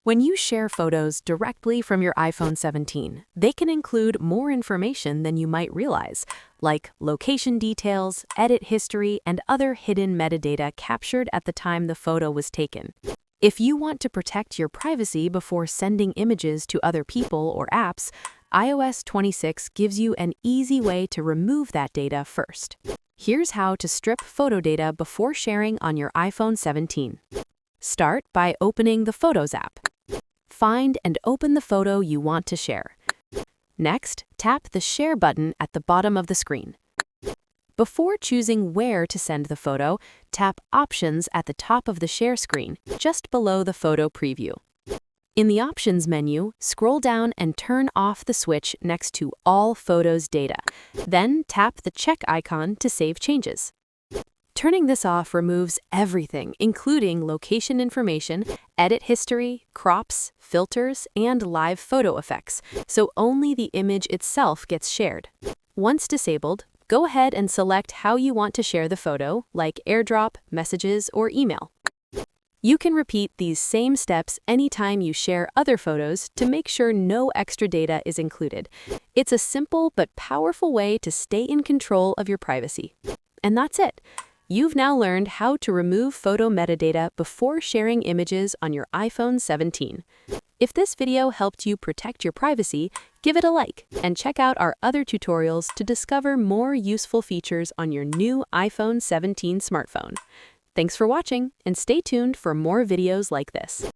When you share photos directly from your iPhone 17, they can include more information than you might realize, like location details, edit history, and other hidden metadata captured at the time the photo was taken. If you want to protect your privacy before sending images to other people or apps, iOS 26 gives you an easy way to remove that data first. Here's how to strip photo data before sharing on your iPhone 17. Start by opening the Photos app. Find and open the photo you want to share. Next, tap the Share button at the bottom of the screen. Before choosing where to send the photo, tap Options at the top of the Share screen, just below the photo preview. In the Options menu, scroll down and turn off the switch next to All Photos Data. Then tap the check icon to save changes. Turning this off removes everything, including location information, edit history, crops, filters, and live photo effects, so only the image itself gets shared. Once disabled, go ahead and select how you want to share the photo, like AirDrop, messages, or email. You can repeat these same steps anytime you share other photos to make sure no extra data is included. It's a simple but powerful way to stay in control of your privacy. And that's it. You've now learned how to remove photo metadata before sharing images on your iPhone 17. If this video helped you protect your privacy, give it a like and check out our other tutorials to discover more useful features on your new iPhone 17 smartphone. Thanks for watching, and stay tuned for more videos like this.